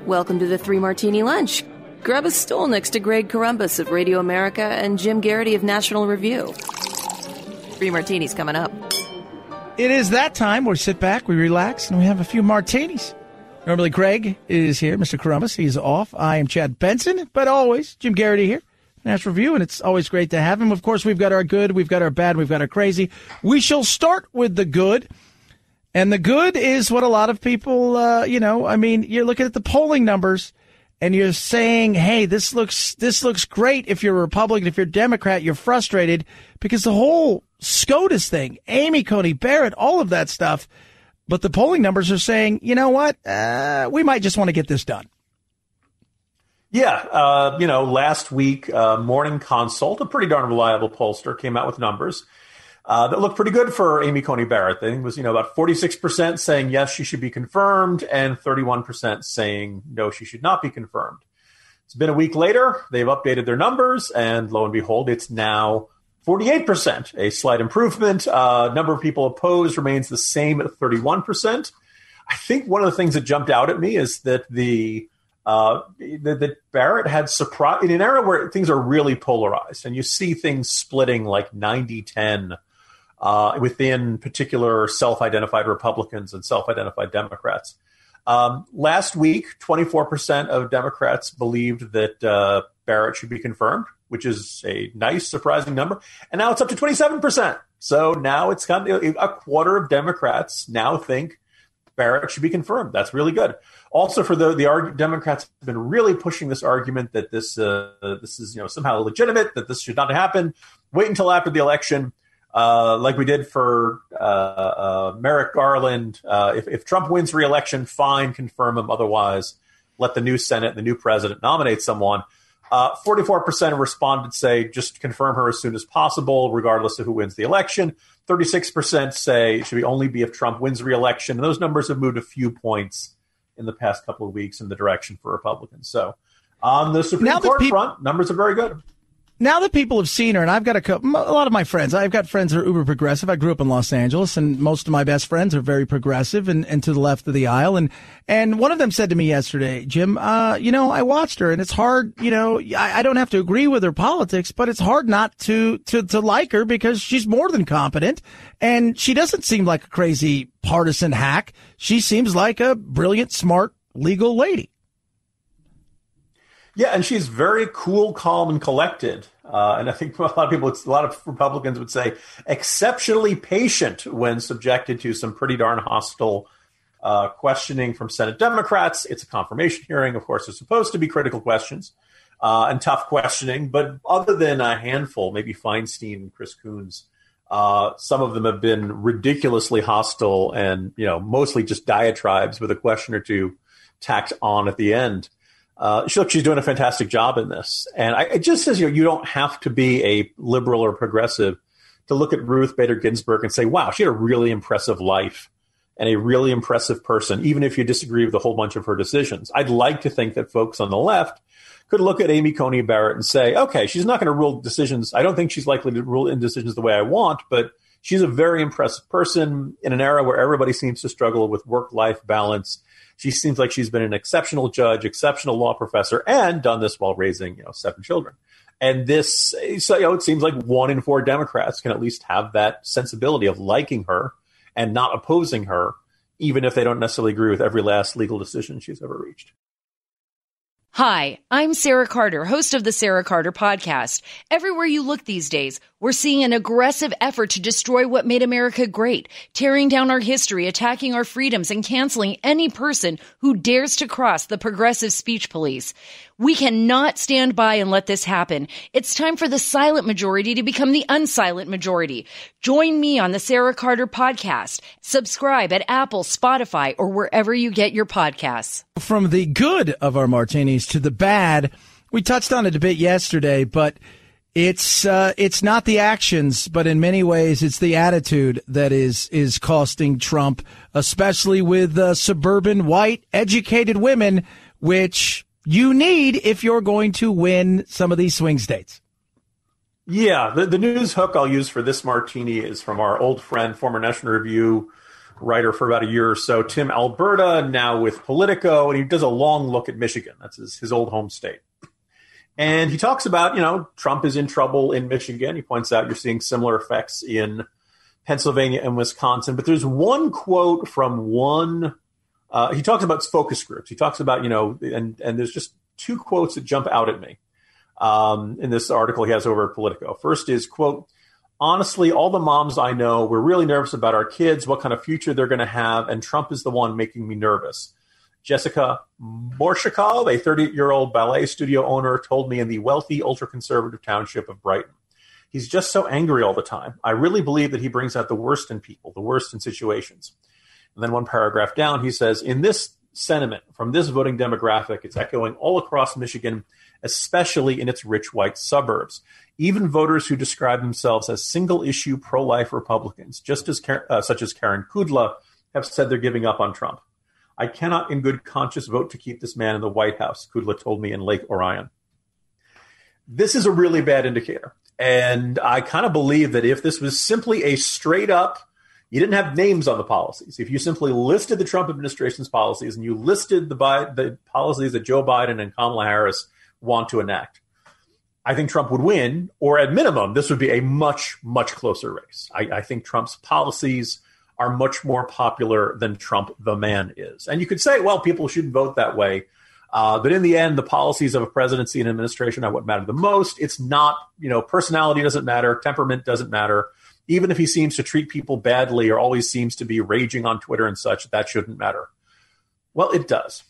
Welcome to the Three Martini Lunch. Grab a stool next to Greg Columbus of Radio America and Jim Geraghty of National Review. Three martinis coming up. It is that time where we sit back, we relax, and we have a few martinis. Normally, Greg is here, Mr. Columbus. He's off. I am Chad Benson, but always Jim Geraghty here, National Review, and it's always great to have him. Of course, we've got our good, we've got our bad, we've got our crazy. We shall start with the good. And the good is what a lot of people, you're looking at the polling numbers and you're saying, hey, this looks great. If you're a Republican, if you're a Democrat, you're frustrated because the whole SCOTUS thing, Amy Coney Barrett, all of that stuff. But the polling numbers are saying, you know what? We might just want to get this done. Yeah. Last week, Morning Consult, a pretty darn reliable pollster, came out with numbers that looked pretty good for Amy Coney Barrett. I think it was, about 46% saying yes, she should be confirmed, and 31% saying no, she should not be confirmed. It's been a week later. They've updated their numbers, and lo and behold, it's now 48%, a slight improvement. Number of people opposed remains the same at 31%. I think one of the things that jumped out at me is that that Barrett had surprise in an era where things are really polarized, and you see things splitting like 90-10 within particular self-identified Republicans and self-identified Democrats. Last week, 24% of Democrats believed that Barrett should be confirmed, which is a nice, surprising number. And now it's up to 27%. So now it's kind of a quarter of Democrats now think Barrett should be confirmed. That's really good. Also, for the Democrats have been really pushing this argument that this is somehow illegitimate, that this should not happen. Wait until after the election, like we did for Merrick Garland. If Trump wins re-election, fine, confirm him. Otherwise, let the new Senate, the new president nominate someone. 44% of respondents say just confirm her as soon as possible, regardless of who wins the election. 36% say it should only be if Trump wins re-election. And those numbers have moved a few points in the past couple of weeks in the direction for Republicans. So on the Supreme Court front, numbers are very good. Now that people have seen her, and I've got a lot of my friends, I've got friends that are uber progressive. I grew up in Los Angeles, and most of my best friends are very progressive and to the left of the aisle. And one of them said to me yesterday, Jim, I watched her, and it's hard, I don't have to agree with her politics, but it's hard not to like her because she's more than competent, and she doesn't seem like a crazy partisan hack. She seems like a brilliant, smart, legal lady. Yeah, and she's very cool, calm, and collected. And I think a lot of Republicans would say exceptionally patient when subjected to some pretty darn hostile questioning from Senate Democrats. It's a confirmation hearing. Of course, there's supposed to be critical questions and tough questioning. But other than a handful, maybe Feinstein and Chris Coons, some of them have been ridiculously hostile and, mostly just diatribes with a question or two tacked on at the end. She's doing a fantastic job in this. And it just says, you don't have to be a liberal or progressive to look at Ruth Bader Ginsburg and say, wow, she had a really impressive life and a really impressive person, even if you disagree with a whole bunch of her decisions. I'd like to think that folks on the left could look at Amy Coney Barrett and say, okay, she's not going to rule decisions. I don't think she's likely to rule in decisions the way I want, but she's a very impressive person in an era where everybody seems to struggle with work-life balance. She seems like she's been an exceptional judge, exceptional law professor, and done this while raising, 7 children. And this, so, it seems like 1 in 4 Democrats can at least have that sensibility of liking her and not opposing her, even if they don't necessarily agree with every last legal decision she's ever reached. Hi, I'm Sarah Carter, host of the Sarah Carter Podcast. Everywhere you look these days, we're seeing an aggressive effort to destroy what made America great, tearing down our history, attacking our freedoms, and canceling any person who dares to cross the progressive speech police. We cannot stand by and let this happen. It's time for the silent majority to become the unsilent majority. Join me on the Sarah Carter Podcast. Subscribe at Apple, Spotify, or wherever you get your podcasts. From the good of our martinis to the bad, we touched on it a bit yesterday, but it's not the actions, but in many ways it's the attitude that is costing Trump, especially with suburban white educated women, which you need if you're going to win some of these swing states. Yeah, the news hook I'll use for this martini is from our old friend, former National Review writer for about a year or so, Tim Alberta, now with Politico, and he does a long look at Michigan. That's his old home state. And he talks about, Trump is in trouble in Michigan. He points out you're seeing similar effects in Pennsylvania and Wisconsin. But there's one quote from one, he talks about focus groups. He talks about, and there's just two quotes that jump out at me in this article he has over at Politico. First is, quote, "Honestly, all the moms I know, we're really nervous about our kids, what kind of future they're going to have, and Trump is the one making me nervous. Jessica Morshakov, a 38-year-old ballet studio owner, told me in the wealthy, ultra-conservative township of Brighton. He's just so angry all the time. I really believe that he brings out the worst in people, the worst in situations." And then one paragraph down, he says, "In this sentiment from this voting demographic, it's echoing all across Michigan, especially in its rich white suburbs. Even voters who describe themselves as single-issue pro-life Republicans, just as such as Karen Kudla, have said they're giving up on Trump. I cannot in good conscience vote to keep this man in the White House," Kudla told me in Lake Orion. This is a really bad indicator. And I kind of believe that if this was simply a straight up, you didn't have names on the policies. If you simply listed the Trump administration's policies and you listed the policies that Joe Biden and Kamala Harris want to enact, I think Trump would win, or at minimum, this would be a much, much closer race. I think Trump's policies are much more popular than Trump the man is. And you could say, well, people should vote that way. But in the end, the policies of a presidency and administration are what matter the most. It's not, personality doesn't matter. Temperament doesn't matter. Even if he seems to treat people badly or always seems to be raging on Twitter and such, that shouldn't matter. Well, it does.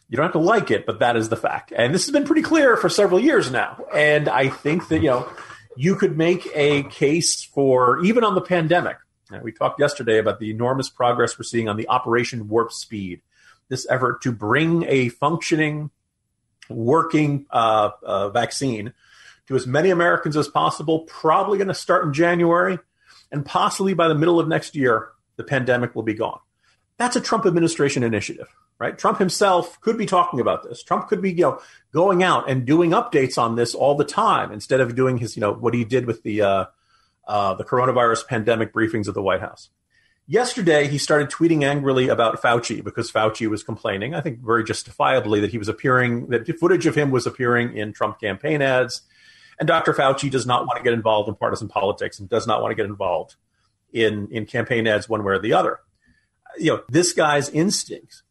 You don't have to like it, but that is the fact. And this has been pretty clear for several years now. And I think that, you could make a case for, even on the pandemic. We talked yesterday about the enormous progress we're seeing on the Operation Warp Speed, this effort to bring a functioning, working vaccine to as many Americans as possible, probably going to start in January, and possibly by the middle of next year, the pandemic will be gone. That's a Trump administration initiative, right? Trump himself could be talking about this. Trump could be, going out and doing updates on this all the time instead of doing his, what he did with the coronavirus pandemic briefings at the White House. Yesterday, he started tweeting angrily about Fauci because Fauci was complaining, I think very justifiably, that footage of him was appearing in Trump campaign ads. And Dr. Fauci does not want to get involved in partisan politics and does not want to get involved in campaign ads one way or the other. This guy's instincts,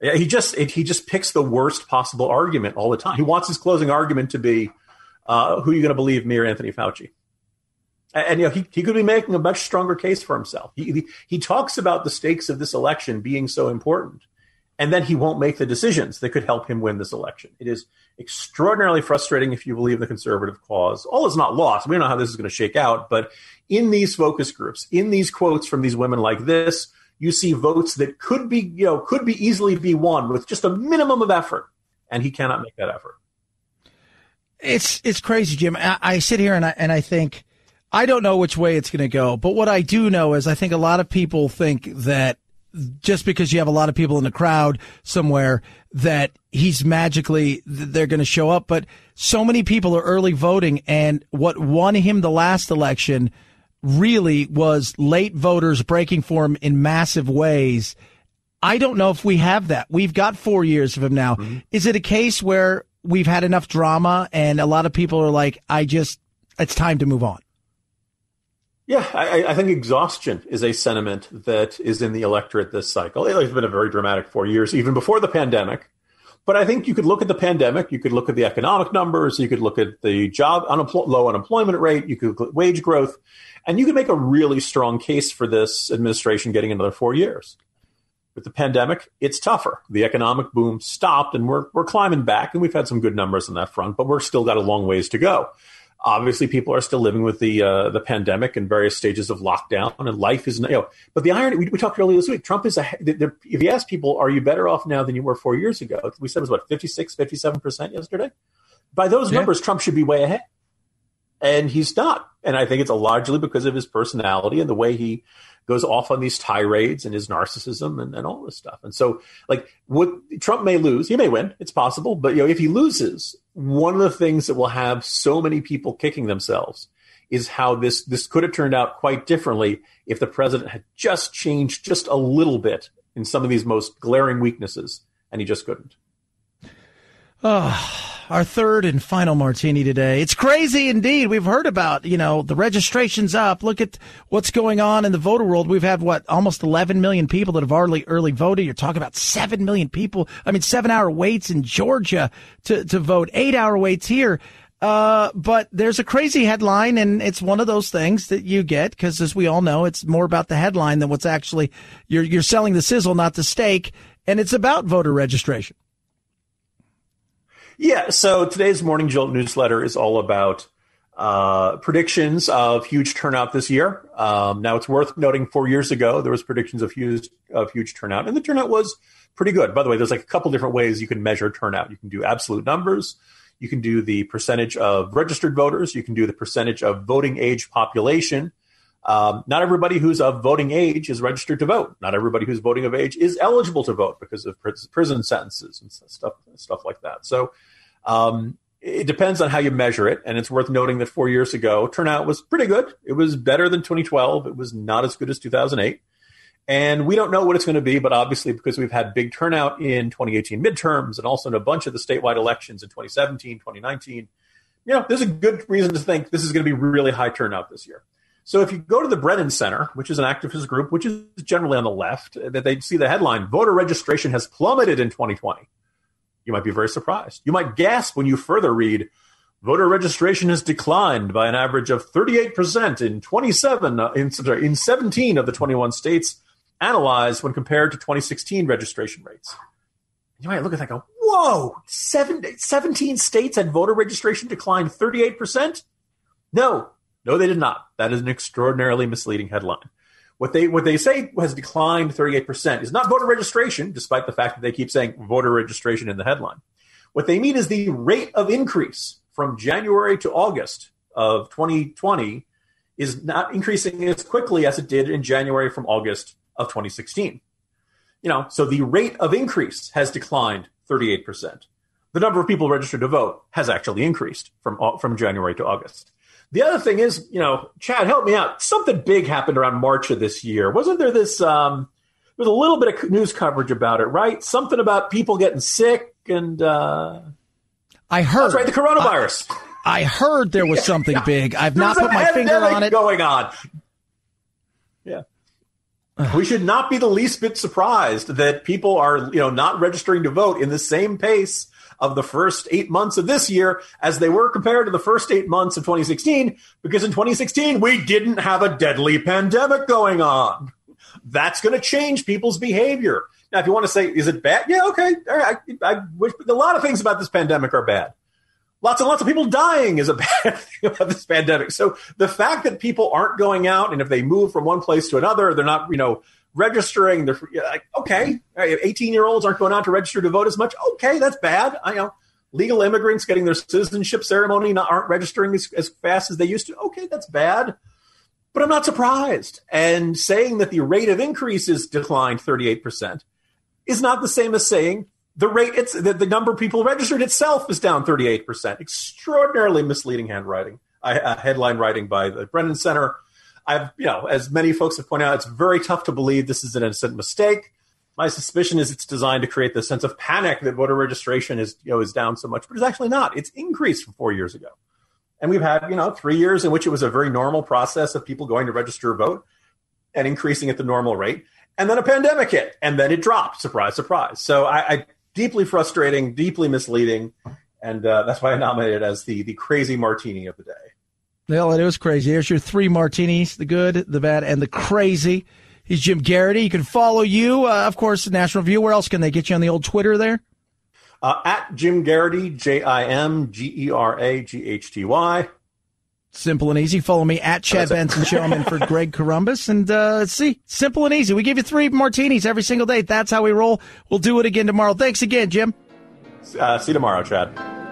he just picks the worst possible argument all the time. He wants his closing argument to be, who are you going to believe, me or Anthony Fauci? And he could be making a much stronger case for himself. He talks about the stakes of this election being so important, and then he won't make the decisions that could help him win this election. It is extraordinarily frustrating if you believe the conservative cause. All is not lost. We don't know how this is going to shake out, but in these focus groups, in these quotes from these women like this, you see votes that could be easily be won with just a minimum of effort, and he cannot make that effort. It's crazy, Jim. I sit here and I think, I don't know which way it's going to go, but what I do know is I think a lot of people think that just because you have a lot of people in the crowd somewhere that they're going to show up. But so many people are early voting, and what won him the last election really was late voters breaking for him in massive ways. I don't know if we have that. We've got 4 years of him now. Mm-hmm. Is it a case where we've had enough drama and a lot of people are like, it's time to move on? Yeah, I think exhaustion is a sentiment that is in the electorate this cycle. It's been a very dramatic 4 years, even before the pandemic. But I think you could look at the pandemic, you could look at the economic numbers, you could look at the low unemployment rate, you could look at wage growth, and you could make a really strong case for this administration getting another 4 years. With the pandemic, it's tougher. The economic boom stopped, and we're climbing back, and we've had some good numbers on that front, but we're still got a long ways to go. Obviously, people are still living with the pandemic and various stages of lockdown, and life is, but the irony, we talked earlier this week, Trump is, if you ask people, are you better off now than you were 4 years ago? We said it was 56, 57% yesterday? By those numbers, Trump should be way ahead. And he's not. And I think it's largely because of his personality and the way he goes off on these tirades and his narcissism and all this stuff. And so, Trump may lose. He may win. It's possible. But, if he loses, one of the things that will have so many people kicking themselves is how this could have turned out quite differently if the president had just changed just a little bit in some of these most glaring weaknesses, and he just couldn't. Our third and final martini today. It's crazy indeed. We've heard about, the registration's up. Look at what's going on in the voter world. We've had, almost 11 million people that have already early voted. You're talking about 7 million people. 7-hour waits in Georgia to vote, 8-hour waits here. But there's a crazy headline, and it's one of those things that you get because, as we all know, it's more about the headline than what's actually, you're selling the sizzle, not the steak. And it's about voter registration. Yeah, so today's Morning Jolt newsletter is all about predictions of huge turnout this year. Now, it's worth noting 4 years ago, there was predictions of huge turnout, and the turnout was pretty good. By the way, there's a couple different ways you can measure turnout. You can do absolute numbers. You can do the percentage of registered voters. You can do the percentage of voting age population. Not everybody who's of voting age is registered to vote. Not everybody who's voting of age is eligible to vote because of prison sentences and stuff like that. So it depends on how you measure it. And it's worth noting that 4 years ago, turnout was pretty good. It was better than 2012. It was not as good as 2008. And we don't know what it's going to be, but obviously because we've had big turnout in 2018 midterms and also in a bunch of the statewide elections in 2017, 2019, there's a good reason to think this is going to be really high turnout this year. So if you go to the Brennan Center, which is an activist group, which is generally on the left, that they see the headline, voter registration has plummeted in 2020. You might be very surprised. You might gasp when you further read, voter registration has declined by an average of 38% in 17 of the 21 states analyzed when compared to 2016 registration rates. You might look at that and go, whoa, 17 states had voter registration declined 38%? No, they did not. That is an extraordinarily misleading headline. What they say has declined 38% is not voter registration, despite the fact that they keep saying voter registration in the headline. What they mean is the rate of increase from January to August of 2020 is not increasing as quickly as it did in January from August of 2016. So the rate of increase has declined 38%. The number of people registered to vote has actually increased from January to August. The other thing is, Chad, help me out. Something big happened around March of this year. Wasn't there this, there was a little bit of news coverage about it, right? Something about people getting sick and, I heard. That's right, the coronavirus. I heard there was something big. I've not put my finger on it. Going on. Yeah. We should not be the least bit surprised that people are, not registering to vote in the same pace of the first 8 months of this year as they were compared to the first 8 months of 2016, because in 2016, we didn't have a deadly pandemic going on. That's going to change people's behavior. Now, if you want to say, is it bad? Yeah, okay. All right. I wish a lot of things about this pandemic are bad. Lots and lots of people dying is a bad thing about this pandemic. So the fact that people aren't going out, and if they move from one place to another, they're not, registering, they're like, okay, 18-year-olds aren't going out to register to vote as much. Okay, that's bad. I know. Legal immigrants getting their citizenship ceremony aren't registering as fast as they used to. Okay, that's bad. But I'm not surprised. And saying that the rate of increase is declined 38% is not the same as saying the number of people registered itself is down 38%. Extraordinarily misleading headline writing by the Brennan Center. As many folks have pointed out, it's very tough to believe this is an innocent mistake. My suspicion is it's designed to create this sense of panic that voter registration is down so much, but it's actually not. It's increased from 4 years ago. And we've had, 3 years in which it was a very normal process of people going to register a vote and increasing at the normal rate. And then a pandemic hit, and then it dropped. Surprise, surprise. So I deeply frustrating, deeply misleading, and that's why I nominated it as the crazy martini of the day. Well, it was crazy. Here's your three martinis, the good, the bad, and the crazy. He's Jim Geraghty. You can follow you, of course, National Review. Where else can they get you on the old Twitter there? At Jim Geraghty, JimGeraghty. Simple and easy. Follow me at Chad Benson Show. I'm in for Greg Corombos. And let's see, simple and easy. We give you three martinis every single day. That's how we roll. We'll do it again tomorrow. Thanks again, Jim. See you tomorrow, Chad.